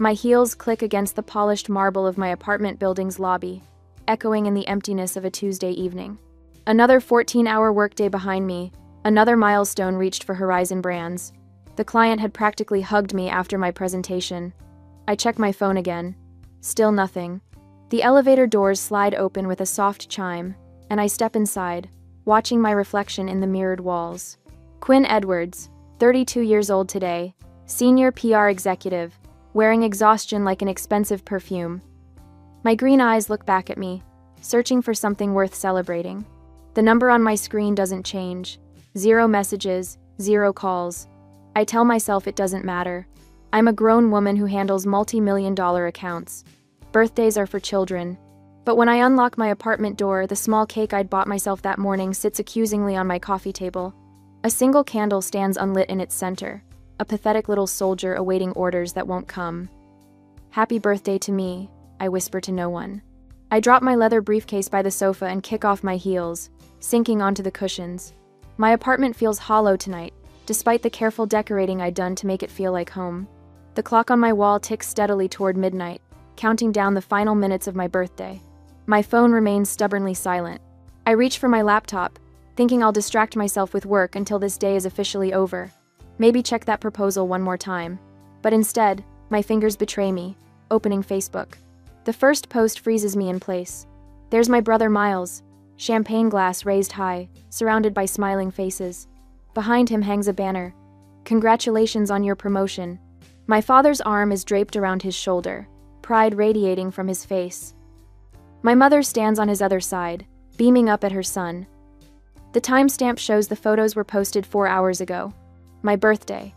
My heels click against the polished marble of my apartment building's lobby, echoing in the emptiness of a Tuesday evening. Another 14-hour workday behind me, another milestone reached for Horizon Brands. The client had practically hugged me after my presentation. I check my phone again. Still nothing. The elevator doors slide open with a soft chime, and I step inside, watching my reflection in the mirrored walls. Quinn Edwards, 32 years old today, senior PR executive, wearing exhaustion like an expensive perfume. My green eyes look back at me, searching for something worth celebrating. The number on my screen doesn't change. 0 messages, 0 calls. I tell myself it doesn't matter. I'm a grown woman who handles multi-million-dollar accounts. Birthdays are for children. But when I unlock my apartment door, the small cake I'd bought myself that morning sits accusingly on my coffee table. A single candle stands unlit in its center, a pathetic little soldier awaiting orders that won't come. Happy birthday to me, I whisper to no one. I drop my leather briefcase by the sofa and kick off my heels, sinking onto the cushions. My apartment feels hollow tonight, despite the careful decorating I'd done to make it feel like home. The clock on my wall ticks steadily toward midnight, counting down the final minutes of my birthday. My phone remains stubbornly silent. I reach for my laptop, thinking I'll distract myself with work until this day is officially over. Maybe check that proposal one more time. But instead, my fingers betray me, opening Facebook. The first post freezes me in place. There's my brother Miles, champagne glass raised high, surrounded by smiling faces. Behind him hangs a banner. Congratulations on your promotion. My father's arm is draped around his shoulder, pride radiating from his face. My mother stands on his other side, beaming up at her son. The timestamp shows the photos were posted 4 hours ago. My birthday.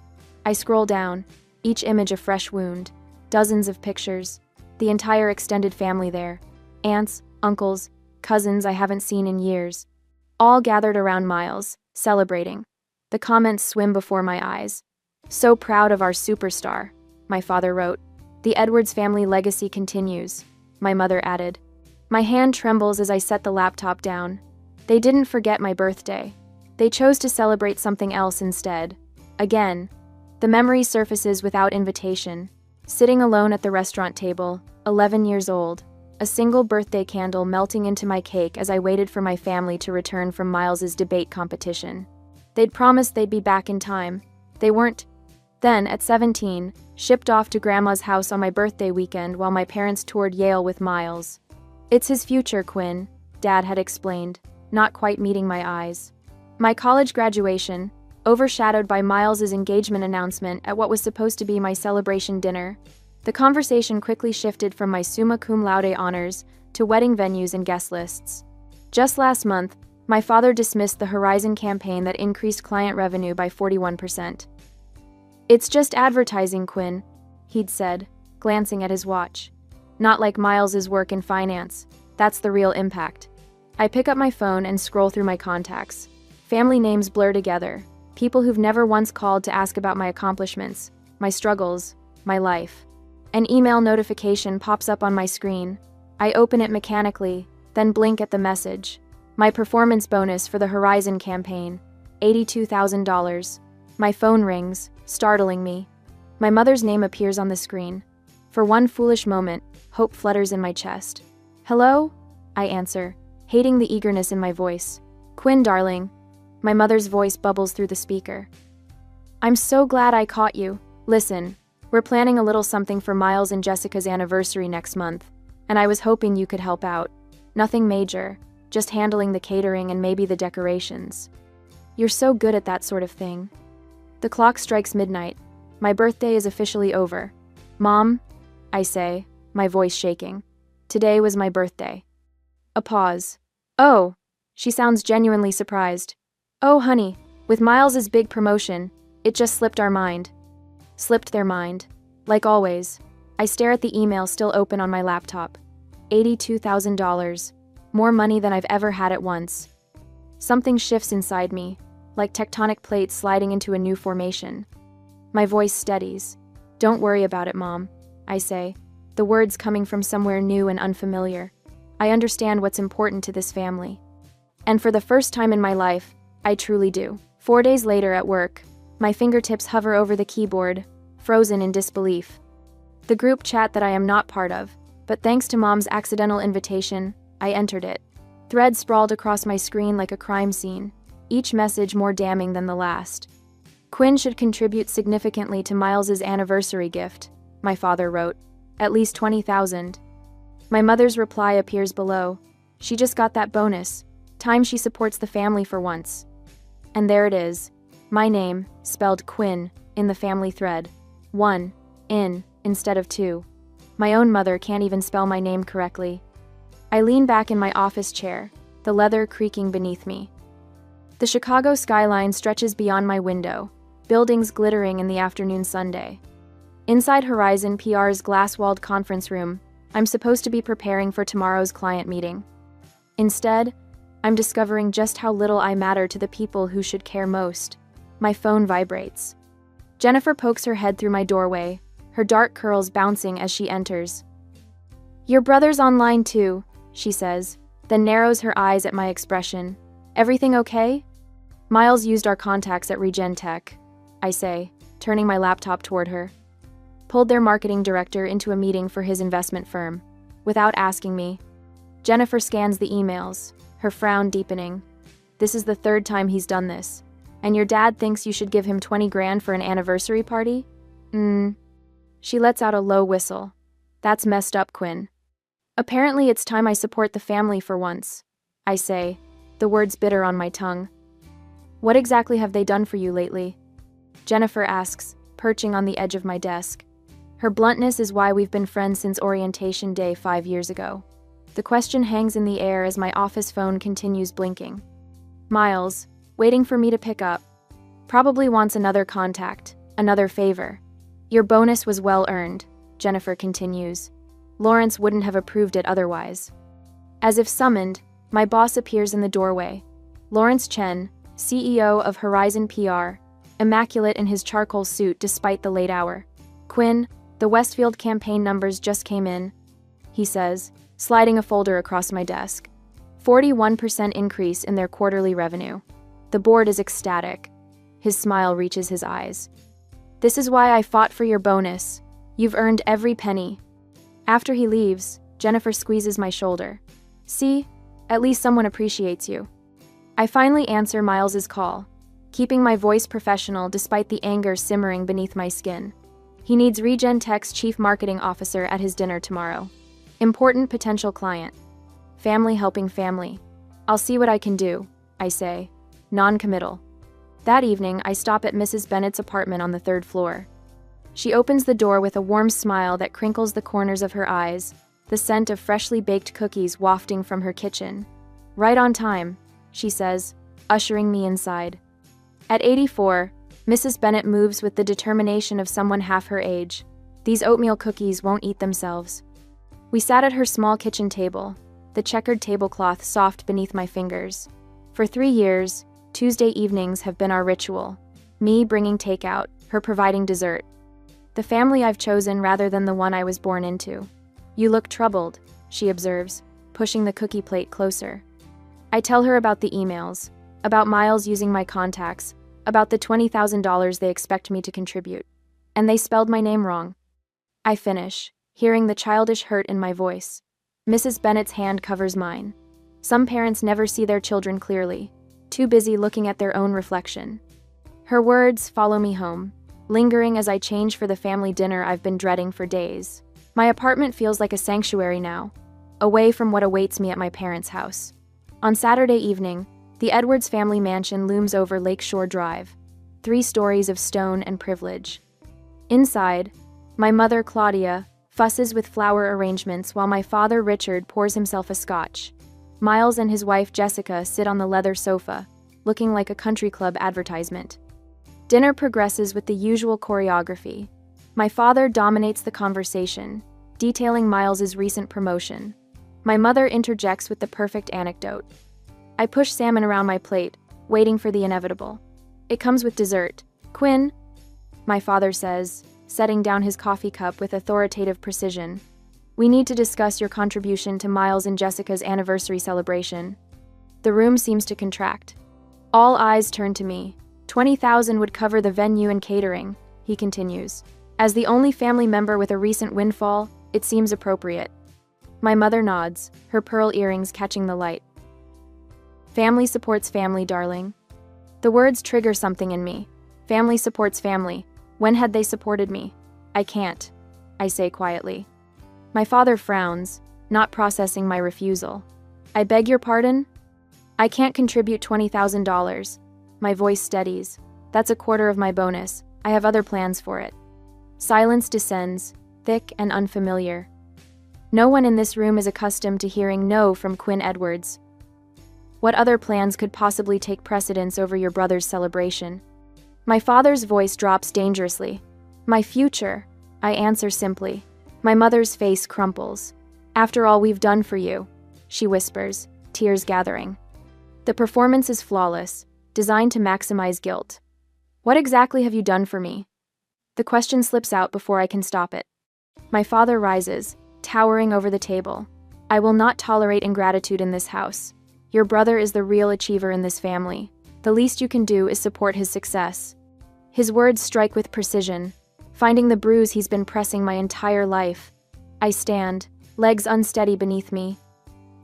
I scroll down, each image a fresh wound, dozens of pictures, the entire extended family there, aunts, uncles, cousins I haven't seen in years, all gathered around Miles, celebrating. The comments swim before my eyes. So proud of our superstar, my father wrote. The Edwards family legacy continues, my mother added. My hand trembles as I set the laptop down. They didn't forget my birthday. They chose to celebrate something else instead. Again, the memory surfaces without invitation. Sitting alone at the restaurant table, 11 years old, a single birthday candle melting into my cake as I waited for my family to return from Miles's debate competition. They'd promised they'd be back in time. They weren't. Then, at 17, shipped off to Grandma's house on my birthday weekend while my parents toured Yale with Miles. It's his future, Quinn, Dad had explained, not quite meeting my eyes. My college graduation, overshadowed by Miles's engagement announcement at what was supposed to be my celebration dinner. The conversation quickly shifted from my summa cum laude honors to wedding venues and guest lists. Just last month, my father dismissed the Horizon campaign that increased client revenue by 41%. It's just advertising, Quinn, he'd said, glancing at his watch. Not like Miles's work in finance. That's the real impact. I pick up my phone and scroll through my contacts. Family names blur together. People who've never once called to ask about my accomplishments, my struggles, my life. An email notification pops up on my screen. I open it mechanically, then blink at the message. My performance bonus for the Horizon campaign, $82,000. My phone rings, startling me. My mother's name appears on the screen. For one foolish moment, hope flutters in my chest. Hello? I answer, hating the eagerness in my voice. Quinn, darling. My mother's voice bubbles through the speaker. I'm so glad I caught you. Listen, we're planning a little something for Miles and Jessica's anniversary next month, and I was hoping you could help out. Nothing major, just handling the catering and maybe the decorations. You're so good at that sort of thing. The clock strikes midnight. My birthday is officially over. Mom, I say, my voice shaking. Today was my birthday. A pause. Oh, she sounds genuinely surprised. Oh, honey, with Miles's big promotion, it just slipped our mind. Slipped their mind. Like always, I stare at the email still open on my laptop. $82,000. More money than I've ever had at once. Something shifts inside me, like tectonic plates sliding into a new formation. My voice steadies. Don't worry about it, Mom, I say, the words coming from somewhere new and unfamiliar. I understand what's important to this family. And for the first time in my life, I truly do. 4 days later at work, my fingertips hover over the keyboard, frozen in disbelief. The group chat that I am not part of, but thanks to Mom's accidental invitation, I entered it. Threads sprawled across my screen like a crime scene, each message more damning than the last. Quinn should contribute significantly to Miles's anniversary gift, my father wrote. At least $20,000. My mother's reply appears below. She just got that bonus. Time she supports the family for once. And there it is. My name, spelled Quinn, in the family thread. 1, in, instead of 2. My own mother can't even spell my name correctly. I lean back in my office chair, the leather creaking beneath me. The Chicago skyline stretches beyond my window, buildings glittering in the afternoon sunday. Inside Horizon PR's glass-walled conference room, I'm supposed to be preparing for tomorrow's client meeting. Instead, I'm discovering just how little I matter to the people who should care most. My phone vibrates. Jennifer pokes her head through my doorway, her dark curls bouncing as she enters. "Your brother's online too," she says, then narrows her eyes at my expression. "Everything okay?" "Miles used our contacts at Regen Tech," I say, turning my laptop toward her. "Pulled their marketing director into a meeting for his investment firm, without asking me." Jennifer scans the emails, her frown deepening. "This is the third time he's done this. And your dad thinks you should give him 20 grand for an anniversary party?" She lets out a low whistle. "That's messed up, Quinn." "Apparently it's time I support the family for once," I say, the words bitter on my tongue. "What exactly have they done for you lately?" Jennifer asks, perching on the edge of my desk. Her bluntness is why we've been friends since orientation day 5 years ago. The question hangs in the air as my office phone continues blinking. Miles, waiting for me to pick up, probably wants another contact, another favor. "Your bonus was well earned," Jennifer continues. "Lawrence wouldn't have approved it otherwise." As if summoned, my boss appears in the doorway. Lawrence Chen, CEO of Horizon PR, immaculate in his charcoal suit despite the late hour. "Quinn, the Westfield campaign numbers just came in," he says, sliding a folder across my desk. 41% increase in their quarterly revenue. The board is ecstatic. His smile reaches his eyes. "This is why I fought for your bonus. You've earned every penny." After he leaves, Jennifer squeezes my shoulder. "See? At least someone appreciates you." I finally answer Miles's call, keeping my voice professional despite the anger simmering beneath my skin. He needs Regen Tech's chief marketing officer at his dinner tomorrow. Important potential client. Family helping family. "I'll see what I can do," I say, non-committal. That evening, I stop at Mrs. Bennett's apartment on the 3rd floor. She opens the door with a warm smile that crinkles the corners of her eyes, the scent of freshly baked cookies wafting from her kitchen. "Right on time," she says, ushering me inside. At 84, Mrs. Bennett moves with the determination of someone half her age. These oatmeal cookies won't eat themselves. We sat at her small kitchen table, the checkered tablecloth soft beneath my fingers. For 3 years, Tuesday evenings have been our ritual. Me bringing takeout, her providing dessert. The family I've chosen rather than the one I was born into. "You look troubled," she observes, pushing the cookie plate closer. I tell her about the emails, about Miles using my contacts, about the $20,000 they expect me to contribute. And they spelled my name wrong. I finish, hearing the childish hurt in my voice. Mrs. Bennett's hand covers mine. Some parents never see their children clearly, too busy looking at their own reflection. Her words follow me home, lingering as I change for the family dinner I've been dreading for days. My apartment feels like a sanctuary now, away from what awaits me at my parents' house. On Saturday evening, the Edwards family mansion looms over Lakeshore Drive, 3 stories of stone and privilege. Inside, my mother, Claudia, fusses with flower arrangements while my father, Richard, pours himself a scotch. Miles and his wife, Jessica, sit on the leather sofa, looking like a country club advertisement. Dinner progresses with the usual choreography. My father dominates the conversation, detailing Miles's recent promotion. My mother interjects with the perfect anecdote. I push salmon around my plate, waiting for the inevitable. "It comes with dessert. Quinn," my father says, setting down his coffee cup with authoritative precision. "We need to discuss your contribution to Miles and Jessica's anniversary celebration." The room seems to contract. All eyes turn to me. 20,000 would cover the venue and catering, he continues. As the only family member with a recent windfall, it seems appropriate. My mother nods, her pearl earrings catching the light. Family supports family, darling. The words trigger something in me. Family supports family. When had they supported me? I can't, I say quietly. My father frowns, not processing my refusal. I beg your pardon? I can't contribute $20,000. My voice steadies. That's a quarter of my bonus. I have other plans for it. Silence descends, thick and unfamiliar. No one in this room is accustomed to hearing no from Quinn Edwards. What other plans could possibly take precedence over your brother's celebration? My father's voice drops dangerously. My future, I answer simply. My mother's face crumples. After all we've done for you, she whispers, tears gathering. The performance is flawless, designed to maximize guilt. What exactly have you done for me? The question slips out before I can stop it. My father rises, towering over the table. I will not tolerate ingratitude in this house. Your brother is the real achiever in this family. The least you can do is support his success. His words strike with precision, finding the bruise he's been pressing my entire life. I stand, legs unsteady beneath me.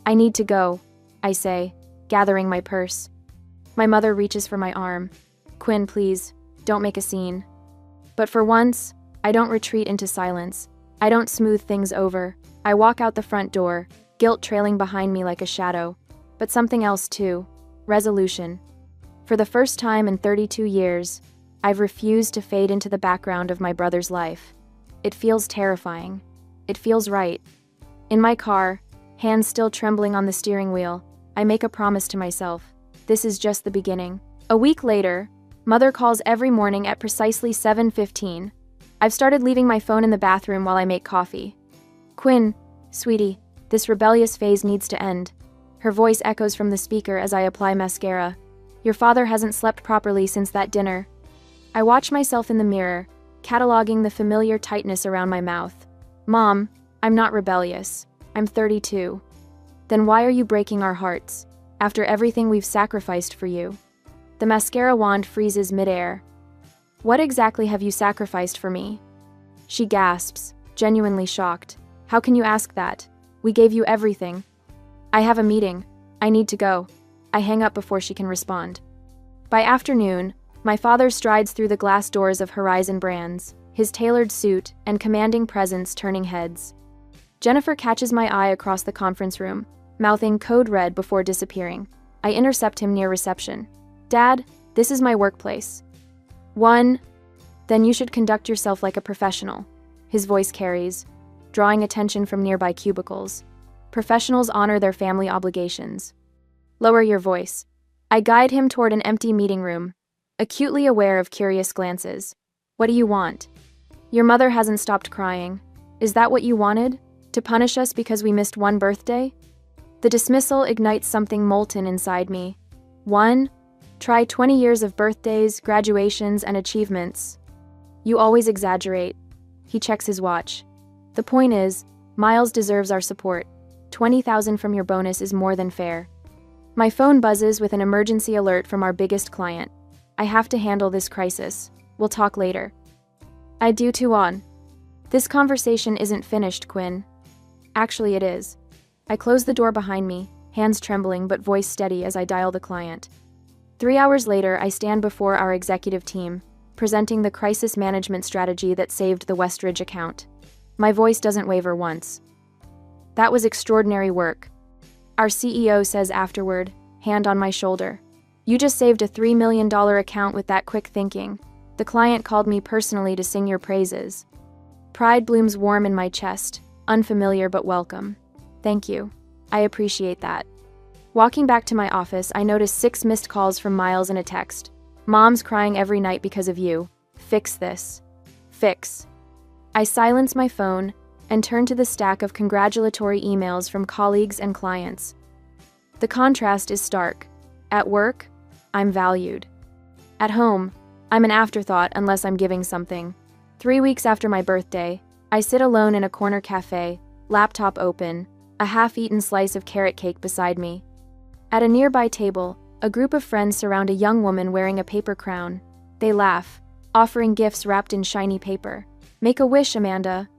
I need to go, I say, gathering my purse. My mother reaches for my arm. Quinn, please, don't make a scene. But for once, I don't retreat into silence. I don't smooth things over. I walk out the front door, guilt trailing behind me like a shadow. But something else too, resolution. For the first time in 32 years, I've refused to fade into the background of my brother's life. It feels terrifying. It feels right. In my car, hands still trembling on the steering wheel, I make a promise to myself. This is just the beginning. A week later, Mother calls every morning at precisely 7:15. I've started leaving my phone in the bathroom while I make coffee. Quinn, sweetie, this rebellious phase needs to end. Her voice echoes from the speaker as I apply mascara. Your father hasn't slept properly since that dinner. I watch myself in the mirror, cataloging the familiar tightness around my mouth. Mom, I'm not rebellious. I'm 32. Then why are you breaking our hearts, after everything we've sacrificed for you? The mascara wand freezes midair. What exactly have you sacrificed for me? She gasps, genuinely shocked. How can you ask that? We gave you everything. I have a meeting. I need to go. I hang up before she can respond. By afternoon, my father strides through the glass doors of Horizon Brands, his tailored suit and commanding presence turning heads. Jennifer catches my eye across the conference room, mouthing code red before disappearing. I intercept him near reception. Dad, this is my workplace. Then you should conduct yourself like a professional. His voice carries, drawing attention from nearby cubicles. Professionals honor their family obligations. Lower your voice. I guide him toward an empty meeting room, acutely aware of curious glances. What do you want? Your mother hasn't stopped crying. Is that what you wanted? To punish us because we missed one birthday? The dismissal ignites something molten inside me. Try 20 years of birthdays, graduations, and achievements. You always exaggerate. He checks his watch. The point is, Miles deserves our support. $20,000 from your bonus is more than fair. My phone buzzes with an emergency alert from our biggest client. I have to handle this crisis. We'll talk later. I do too on. This conversation isn't finished, Quinn. Actually, it is. I close the door behind me, hands trembling but voice steady as I dial the client. 3 hours later, I stand before our executive team, presenting the crisis management strategy that saved the Westridge account. My voice doesn't waver once. That was extraordinary work. Our CEO says afterward, hand on my shoulder. You just saved a $3 million account with that quick thinking. The client called me personally to sing your praises. Pride blooms warm in my chest, unfamiliar but welcome. Thank you. I appreciate that. Walking back to my office, I notice 6 missed calls from Miles and a text. Mom's crying every night because of you. Fix this. Fix. I silence my phone and turn to the stack of congratulatory emails from colleagues and clients. The contrast is stark. At work, I'm valued. At home, I'm an afterthought unless I'm giving something. 3 weeks after my birthday, I sit alone in a corner cafe, laptop open, a half-eaten slice of carrot cake beside me. At a nearby table, a group of friends surround a young woman wearing a paper crown. They laugh, offering gifts wrapped in shiny paper. Make a wish, Amanda.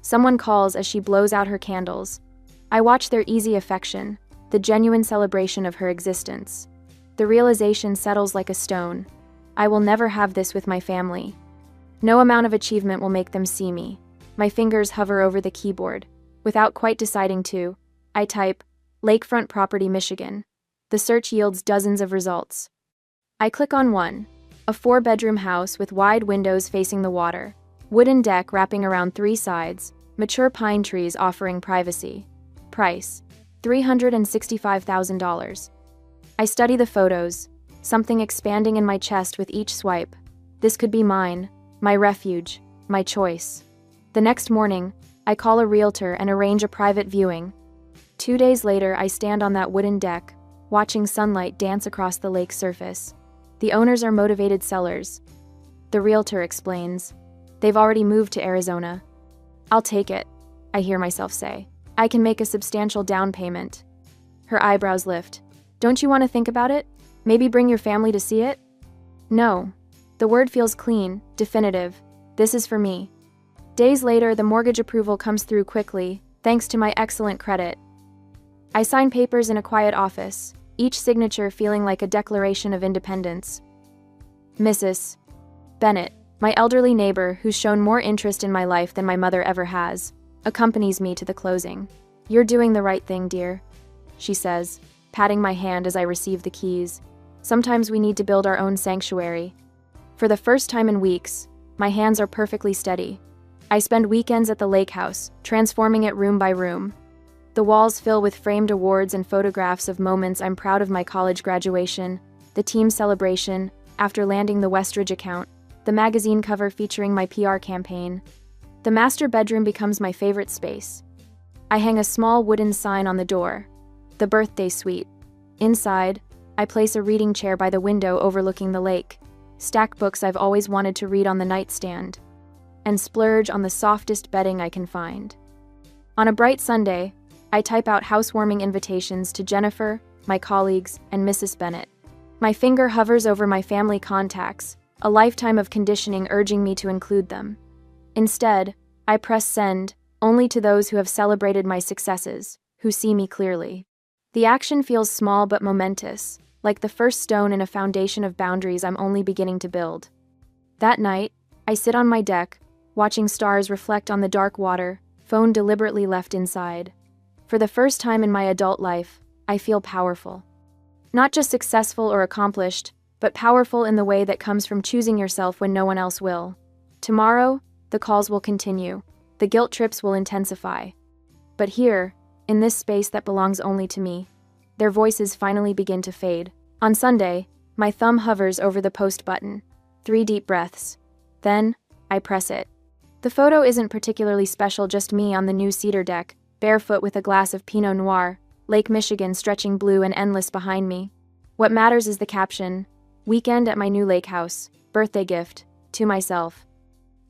Someone calls as she blows out her candles. I watch their easy affection, the genuine celebration of her existence. The realization settles like a stone. I will never have this with my family. No amount of achievement will make them see me. My fingers hover over the keyboard. Without quite deciding to, I type, Lakefront Property, Michigan. The search yields dozens of results. I click on one, a 4-bedroom house with wide windows facing the water, wooden deck wrapping around 3 sides, mature pine trees offering privacy. Price, $365,000. I study the photos, something expanding in my chest with each swipe. This could be mine, my refuge, my choice. The next morning, I call a realtor and arrange a private viewing. 2 days later, I stand on that wooden deck, watching sunlight dance across the lake's surface. The owners are motivated sellers. The realtor explains. They've already moved to Arizona. I'll take it, I hear myself say. I can make a substantial down payment. Her eyebrows lift. Don't you want to think about it? Maybe bring your family to see it? No. The word feels clean, definitive. This is for me. Days later, the mortgage approval comes through quickly, thanks to my excellent credit. I sign papers in a quiet office, each signature feeling like a declaration of independence. Mrs. Bennett, my elderly neighbor who's shown more interest in my life than my mother ever has, accompanies me to the closing. You're doing the right thing, dear, she says, patting my hand as I receive the keys. Sometimes we need to build our own sanctuary. For the first time in weeks, my hands are perfectly steady. I spend weekends at the lake house, transforming it room by room. The walls fill with framed awards and photographs of moments I'm proud of: my college graduation, the team celebration, after landing the Westridge account, the magazine cover featuring my PR campaign. The master bedroom becomes my favorite space. I hang a small wooden sign on the door, the birthday suite. Inside, I place a reading chair by the window overlooking the lake, stack books I've always wanted to read on the nightstand, and splurge on the softest bedding I can find. On a bright Sunday, I type out housewarming invitations to Jennifer, my colleagues, and Mrs. Bennett. My finger hovers over my family contacts, a lifetime of conditioning urging me to include them. Instead, I press send, only to those who have celebrated my successes, who see me clearly. The action feels small but momentous, like the first stone in a foundation of boundaries I'm only beginning to build. That night, I sit on my deck, watching stars reflect on the dark water, phone deliberately left inside. For the first time in my adult life, I feel powerful. Not just successful or accomplished, but powerful in the way that comes from choosing yourself when no one else will. Tomorrow, the calls will continue. The guilt trips will intensify. But here, in this space that belongs only to me, their voices finally begin to fade. On Sunday, my thumb hovers over the post button. 3 deep breaths. Then, I press it. The photo isn't particularly special, just me on the new cedar deck, barefoot with a glass of Pinot Noir, Lake Michigan stretching blue and endless behind me. What matters is the caption, "Weekend at my new lake house, birthday gift, to myself."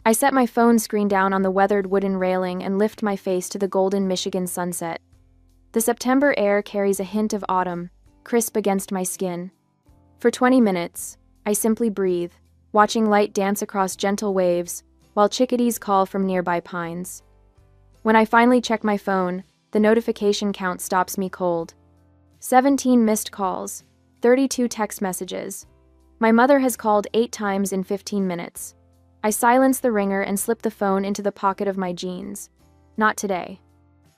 I set my phone screen down on the weathered wooden railing and lift my face to the golden Michigan sunset. The September air carries a hint of autumn, crisp against my skin. For 20 minutes, I simply breathe, watching light dance across gentle waves, while chickadees call from nearby pines. When I finally check my phone, the notification count stops me cold. 17 missed calls, 32 text messages. My mother has called 8 times in 15 minutes. I silence the ringer and slip the phone into the pocket of my jeans. Not today.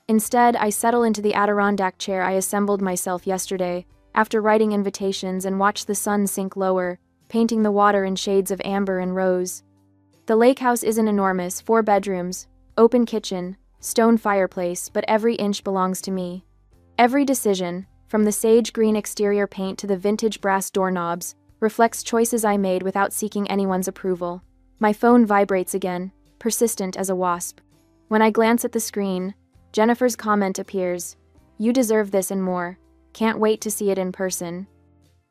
Instead, I settle into the Adirondack chair I assembled myself yesterday, after writing invitations, and watch the sun sink lower, painting the water in shades of amber and rose. The lake house isn't enormous: 4 bedrooms, open kitchen, stone fireplace, but every inch belongs to me. Every decision, from the sage green exterior paint to the vintage brass doorknobs, reflects choices I made without seeking anyone's approval. My phone vibrates again, persistent as a wasp. When I glance at the screen, Jennifer's comment appears. "You deserve this and more. Can't wait to see it in person."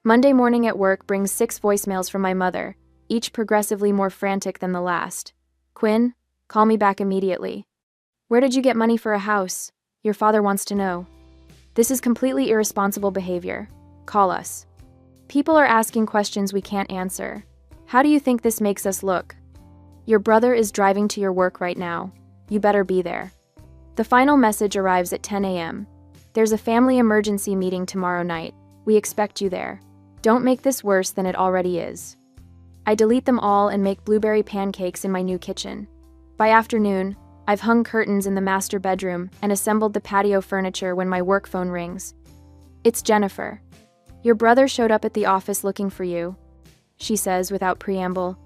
Monday morning at work brings 6 voicemails from my mother, each progressively more frantic than the last. "Quinn, call me back immediately. Where did you get money for a house? Your father wants to know. This is completely irresponsible behavior. Call us. People are asking questions we can't answer. How do you think this makes us look? Your brother is driving to your work right now. You better be there. The final message arrives at 10 a.m. There's a family emergency meeting tomorrow night. We expect you there. Don't make this worse than it already is. I delete them all and make blueberry pancakes in my new kitchen. By afternoon, I've hung curtains in the master bedroom and assembled the patio furniture when my work phone rings. It's Jennifer. Your brother showed up at the office looking for you, she says without preamble.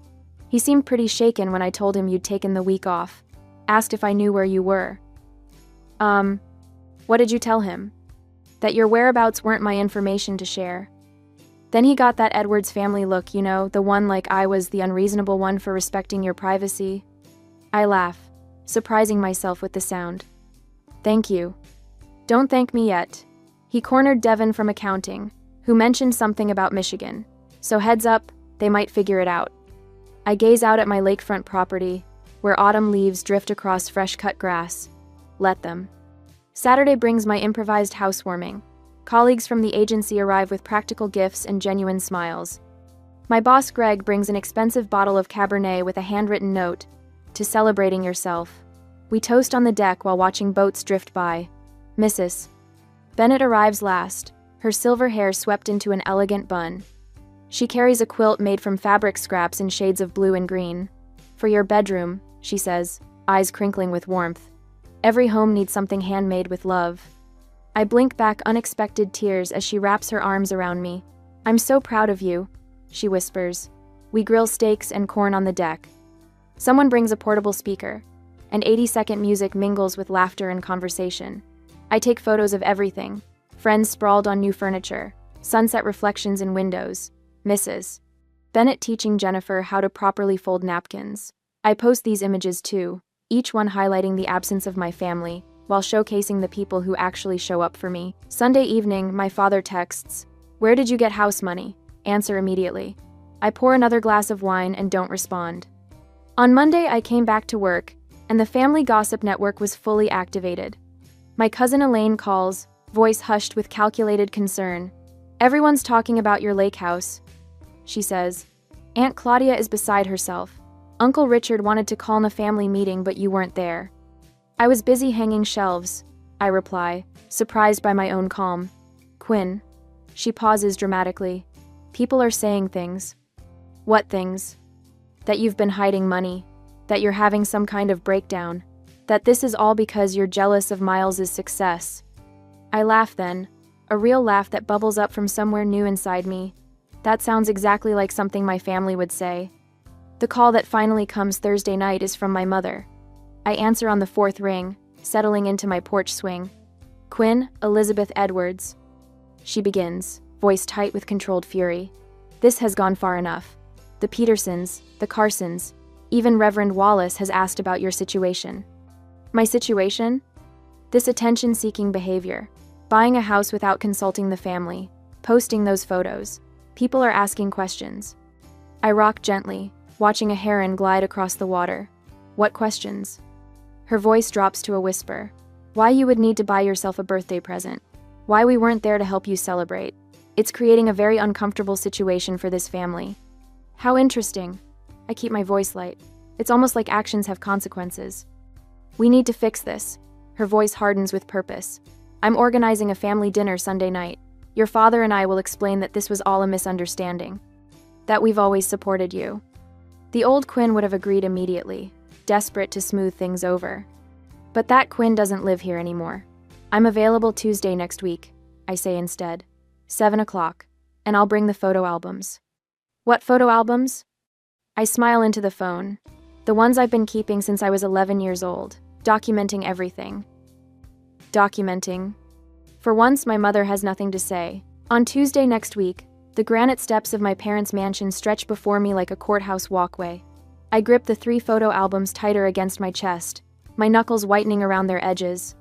He seemed pretty shaken when I told him you'd taken the week off. Asked if I knew where you were. What did you tell him? That your whereabouts weren't my information to share. Then he got that Edwards family look, you know, the one like I was the unreasonable one for respecting your privacy. I laugh, surprising myself with the sound. Thank you. Don't thank me yet. He cornered Devin from accounting, who mentioned something about Michigan. So heads up, they might figure it out. I gaze out at my lakefront property, where autumn leaves drift across fresh-cut grass. Let them. Saturday brings my improvised housewarming. Colleagues from the agency arrive with practical gifts and genuine smiles. My boss Greg brings an expensive bottle of Cabernet with a handwritten note, to celebrating yourself. We toast on the deck while watching boats drift by. Mrs. Bennett arrives last, her silver hair swept into an elegant bun. She carries a quilt made from fabric scraps in shades of blue and green. For your bedroom, she says, eyes crinkling with warmth. Every home needs something handmade with love. I blink back unexpected tears as she wraps her arms around me. I'm so proud of you, she whispers. We grill steaks and corn on the deck. Someone brings a portable speaker, and 80-second music mingles with laughter and conversation. I take photos of everything. Friends sprawled on new furniture, sunset reflections in windows. Mrs. Bennett teaching Jennifer how to properly fold napkins. I post these images too, each one highlighting the absence of my family, while showcasing the people who actually show up for me. Sunday evening, my father texts, "Where did you get house money?" Answer immediately. I pour another glass of wine and don't respond. On Monday, I came back to work, and the family gossip network was fully activated. My cousin Elaine calls, voice hushed with calculated concern. "Everyone's talking about your lake house," she says. "Aunt Claudia is beside herself. Uncle Richard wanted to call a family meeting, but you weren't there." "I was busy hanging shelves," I reply, surprised by my own calm. "Quinn." She pauses dramatically. "People are saying things." "What things?" "That you've been hiding money. That you're having some kind of breakdown. That this is all because you're jealous of Miles's success." I laugh then, a real laugh that bubbles up from somewhere new inside me. That sounds exactly like something my family would say. The call that finally comes Thursday night is from my mother. I answer on the fourth ring, settling into my porch swing. "Quinn, Elizabeth Edwards." She begins, voice tight with controlled fury. "This has gone far enough. The Petersons, the Carsons, even Reverend Wallace has asked about your situation." My situation? This attention-seeking behavior. Buying a house without consulting the family. Posting those photos. People are asking questions. I rock gently, watching a heron glide across the water. "What questions?" Her voice drops to a whisper. "Why you would need to buy yourself a birthday present. Why we weren't there to help you celebrate. It's creating a very uncomfortable situation for this family." "How interesting." I keep my voice light. It's almost like actions have consequences. "We need to fix this." Her voice hardens with purpose. "I'm organizing a family dinner Sunday night. Your father and I will explain that this was all a misunderstanding. That we've always supported you." The old Quinn would have agreed immediately, desperate to smooth things over. But that Quinn doesn't live here anymore. "I'm available Tuesday next week," I say instead. 7 o'clock, and I'll bring the photo albums. "What photo albums?" I smile into the phone. The ones I've been keeping since I was 11 years old, documenting everything. Documenting. For once, my mother has nothing to say. On Tuesday next week, the granite steps of my parents' mansion stretch before me like a courthouse walkway. I grip the 3 photo albums tighter against my chest, my knuckles whitening around their edges.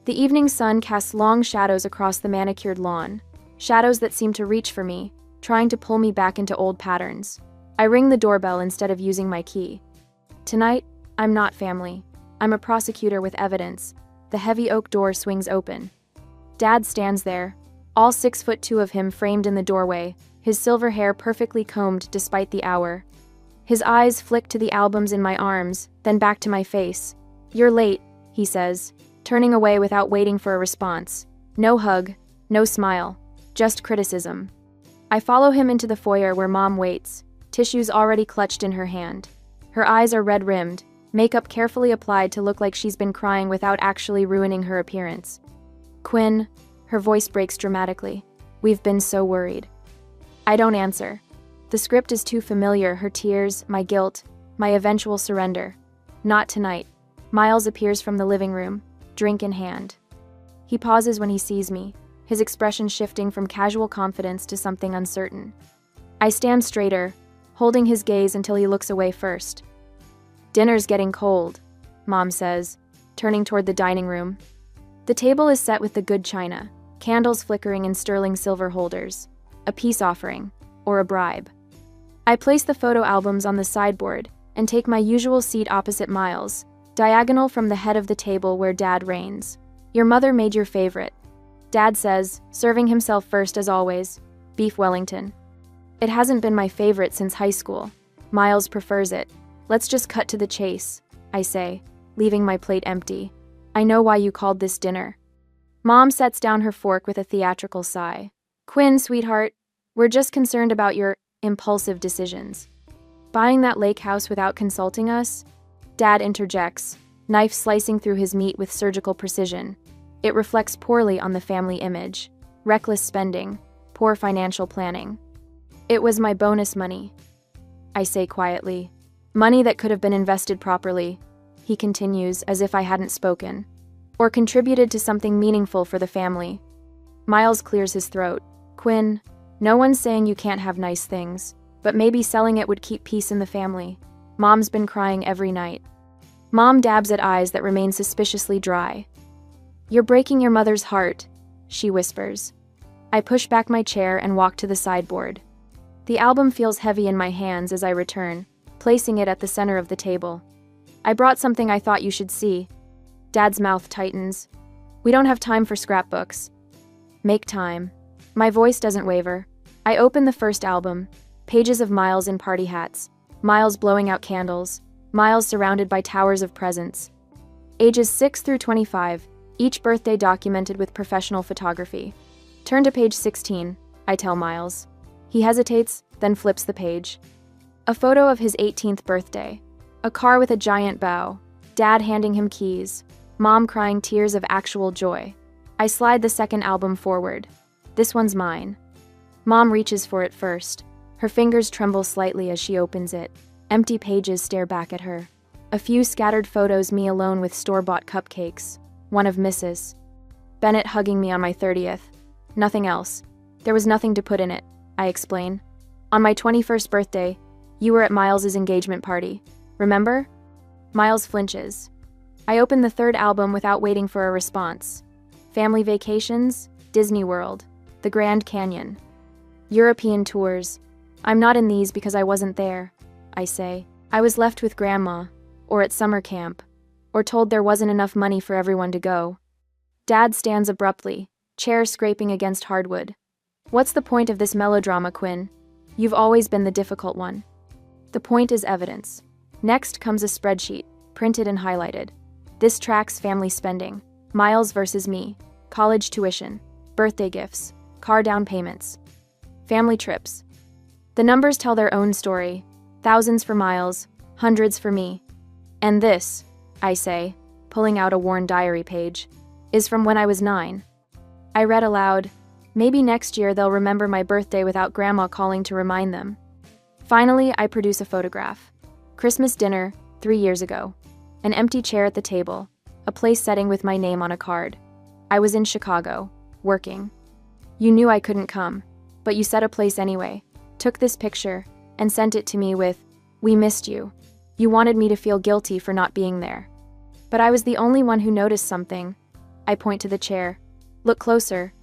The evening sun casts long shadows across the manicured lawn, shadows that seem to reach for me, trying to pull me back into old patterns. I ring the doorbell instead of using my key. Tonight, I'm not family. I'm a prosecutor with evidence. The heavy oak door swings open. Dad stands there, all 6'2" of him framed in the doorway, his silver hair perfectly combed despite the hour. His eyes flick to the albums in my arms, then back to my face. "You're late," he says, turning away without waiting for a response. No hug, no smile, just criticism. I follow him into the foyer where Mom waits, tissues already clutched in her hand. Her eyes are red-rimmed, makeup carefully applied to look like she's been crying without actually ruining her appearance. "Quinn," her voice breaks dramatically. "We've been so worried." I don't answer. The script is too familiar, her tears, my guilt, my eventual surrender. Not tonight. Miles appears from the living room, drink in hand. He pauses when he sees me, his expression shifting from casual confidence to something uncertain. I stand straighter, holding his gaze until he looks away first. "Dinner's getting cold," Mom says, turning toward the dining room. The table is set with the good china, candles flickering in sterling silver holders. A peace offering, or a bribe. I place the photo albums on the sideboard and take my usual seat opposite Miles, diagonal from the head of the table where Dad reigns. "Your mother made your favorite," Dad says, serving himself first as always, beef Wellington. "It hasn't been my favorite since high school. Miles prefers it. Let's just cut to the chase," I say, leaving my plate empty. "I know why you called this dinner." Mom sets down her fork with a theatrical sigh. "Quinn, sweetheart, we're just concerned about your impulsive decisions. Buying that lake house without consulting us?" Dad interjects, knife slicing through his meat with surgical precision. It reflects poorly on the family image. Reckless spending, poor financial planning. "It was my bonus money," I say quietly. "Money that could have been invested properly," he continues as if I hadn't spoken, "or contributed to something meaningful for the family." Miles clears his throat. "Quinn, no one's saying you can't have nice things, but maybe selling it would keep peace in the family. Mom's been crying every night." Mom dabs at eyes that remain suspiciously dry. "You're breaking your mother's heart," she whispers. I push back my chair and walk to the sideboard. The album feels heavy in my hands as I return, placing it at the center of the table. "I brought something I thought you should see." Dad's mouth tightens. "We don't have time for scrapbooks." "Make time." My voice doesn't waver. I open the first album, pages of Miles in party hats, Miles blowing out candles, Miles surrounded by towers of presents. Ages 6 through 25, each birthday documented with professional photography. "Turn to page 16, I tell Miles. He hesitates, then flips the page. A photo of his 18th birthday. A car with a giant bow, Dad handing him keys, Mom crying tears of actual joy. I slide the second album forward. "This one's mine." Mom reaches for it first. Her fingers tremble slightly as she opens it. Empty pages stare back at her. A few scattered photos, me alone with store-bought cupcakes. One of Mrs. Bennett hugging me on my 30th. Nothing else. There was nothing to put in it, I explain. "On my 21st birthday, you were at Miles's engagement party. Remember?" Miles flinches. I open the third album without waiting for a response. Family vacations, Disney World, the Grand Canyon. European tours. "I'm not in these because I wasn't there," I say. "I was left with Grandma, or at summer camp, or told there wasn't enough money for everyone to go." Dad stands abruptly, chair scraping against hardwood. "What's the point of this melodrama, Quinn? You've always been the difficult one." The point is evidence. Next comes a spreadsheet, printed and highlighted. This tracks family spending. Miles versus me. College tuition. Birthday gifts. Car down payments. Family trips. The numbers tell their own story. Thousands for Miles, hundreds for me. "And this," I say, pulling out a worn diary page, "is from when I was 9. I read aloud, "Maybe next year they'll remember my birthday without Grandma calling to remind them." Finally, I produce a photograph. Christmas dinner, 3 years ago. An empty chair at the table, a place setting with my name on a card. I was in Chicago, working. You knew I couldn't come, but you set a place anyway, took this picture, and sent it to me with, "We missed you." You wanted me to feel guilty for not being there. But I was the only one who noticed something. I point to the chair. "Look closer."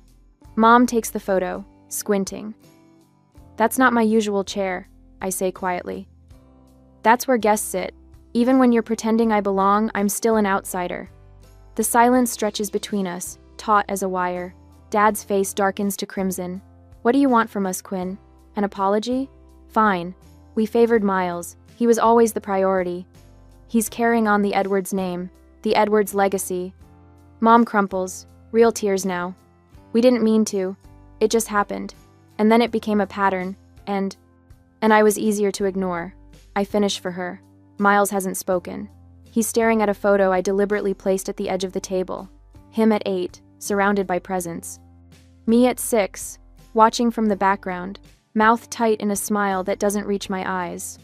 Mom takes the photo, squinting. "That's not my usual chair," I say quietly. "That's where guests sit. Even when you're pretending I belong, I'm still an outsider." The silence stretches between us, taut as a wire. Dad's face darkens to crimson. "What do you want from us, Quinn? An apology? Fine. We favored Miles. He was always the priority. He's carrying on the Edwards name, the Edwards legacy. Mom crumples, real tears now. We didn't mean to. It just happened. And then it became a pattern, and I was easier to ignore. I finish for her. Miles hasn't spoken. He's staring at a photo I deliberately placed at the edge of the table. Him at 8, surrounded by presents. Me at 6, watching from the background, mouth tight in a smile that doesn't reach my eyes.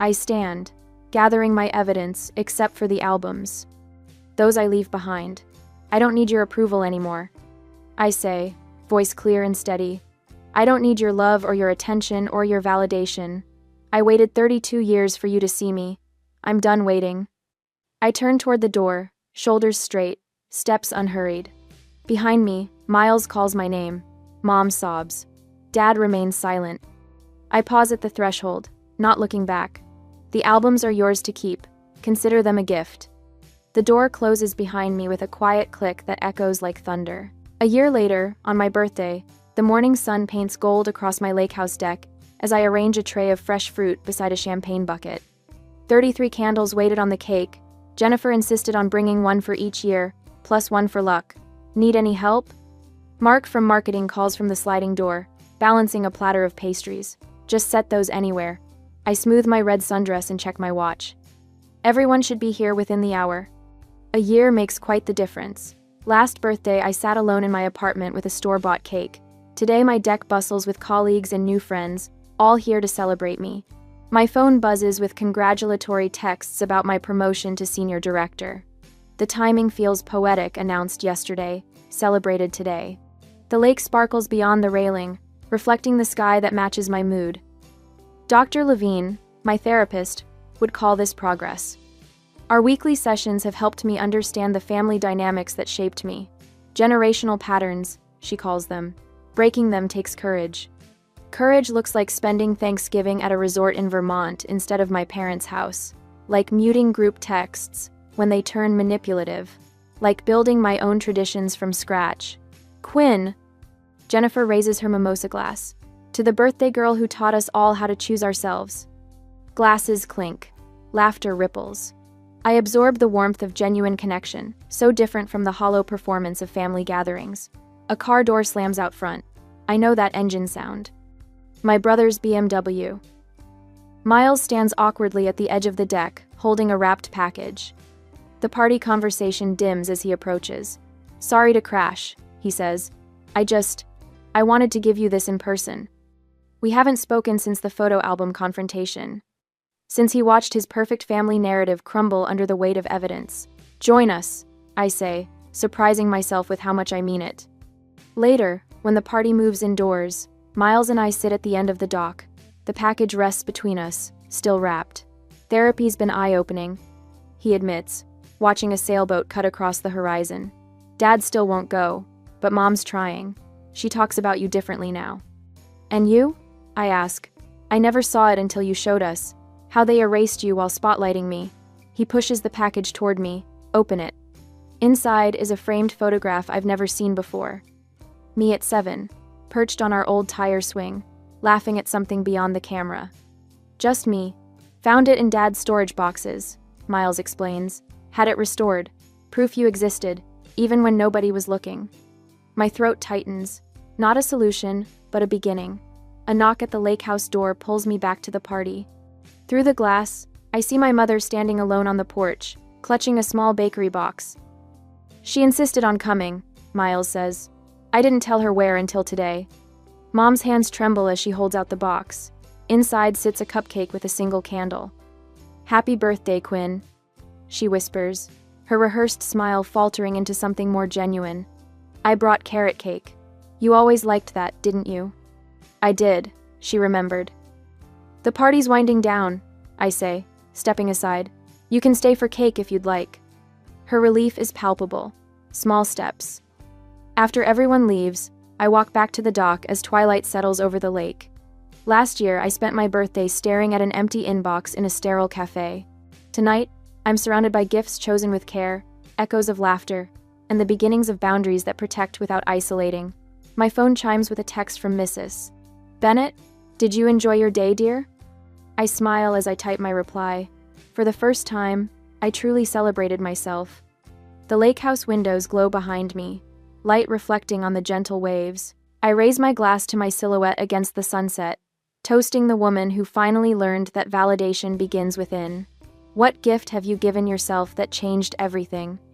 I stand, gathering my evidence except for the albums. Those I leave behind. I don't need your approval anymore. I say, voice clear and steady. I don't need your love or your attention or your validation. I waited 32 years for you to see me. I'm done waiting. I turn toward the door, shoulders straight, steps unhurried. Behind me, Miles calls my name. Mom sobs. Dad remains silent. I pause at the threshold, not looking back. The albums are yours to keep. Consider them a gift. The door closes behind me with a quiet click that echoes like thunder. A year later, on my birthday, the morning sun paints gold across my lake house deck as I arrange a tray of fresh fruit beside a champagne bucket. 33 candles waited on the cake. Jennifer insisted on bringing one for each year, plus one for luck. Need any help? Mark from marketing calls from the sliding door, balancing a platter of pastries. Just set those anywhere. I smooth my red sundress and check my watch. Everyone should be here within the hour. A year makes quite the difference. Last birthday, I sat alone in my apartment with a store-bought cake. Today, my deck bustles with colleagues and new friends, all here to celebrate me. My phone buzzes with congratulatory texts about my promotion to senior director. The timing feels poetic, announced yesterday, celebrated today. The lake sparkles beyond the railing, reflecting the sky that matches my mood. Dr. Lavish, my therapist, would call this progress. Our weekly sessions have helped me understand the family dynamics that shaped me. Generational patterns, she calls them. Breaking them takes courage. Courage looks like spending Thanksgiving at a resort in Vermont instead of my parents' house. Like muting group texts when they turn manipulative. Like building my own traditions from scratch. Quinn! Jennifer raises her mimosa glass. To the birthday girl who taught us all how to choose ourselves. Glasses clink. Laughter ripples. I absorb the warmth of genuine connection, so different from the hollow performance of family gatherings. A car door slams out front. I know that engine sound. My brother's BMW. Miles stands awkwardly at the edge of the deck, holding a wrapped package. The party conversation dims as he approaches. Sorry to crash, he says. I wanted to give you this in person. We haven't spoken since the photo album confrontation. Since he watched his perfect family narrative crumble under the weight of evidence. Join us, I say, surprising myself with how much I mean it. Later, when the party moves indoors, Miles and I sit at the end of the dock. The package rests between us, still wrapped. Therapy's been eye-opening, he admits, watching a sailboat cut across the horizon. Dad still won't go, but Mom's trying. She talks about you differently now. And you? I ask. I never saw it until you showed us. How they erased you while spotlighting me. He pushes the package toward me. Open it. Inside is a framed photograph I've never seen before. Me at 7, perched on our old tire swing, laughing at something beyond the camera. Just me. Found it in Dad's storage boxes, Miles explains. Had it restored. Proof you existed, even when nobody was looking. My throat tightens. Not a solution, but a beginning. A knock at the lake house door pulls me back to the party. Through the glass, I see my mother standing alone on the porch, clutching a small bakery box. She insisted on coming, Miles says. I didn't tell her where until today. Mom's hands tremble as she holds out the box. Inside sits a cupcake with a single candle. Happy birthday, Quinn, she whispers, her rehearsed smile faltering into something more genuine. I brought carrot cake. You always liked that, didn't you? I did, she remembered. The party's winding down, I say, stepping aside. You can stay for cake if you'd like. Her relief is palpable. Small steps. After everyone leaves, I walk back to the dock as twilight settles over the lake. Last year, I spent my birthday staring at an empty inbox in a sterile cafe. Tonight, I'm surrounded by gifts chosen with care, echoes of laughter, and the beginnings of boundaries that protect without isolating. My phone chimes with a text from Mrs. Bennett. Did you enjoy your day, dear? I smile as I type my reply. For the first time, I truly celebrated myself. The lake house windows glow behind me, light reflecting on the gentle waves. I raise my glass to my silhouette against the sunset, toasting the woman who finally learned that validation begins within. What gift have you given yourself that changed everything?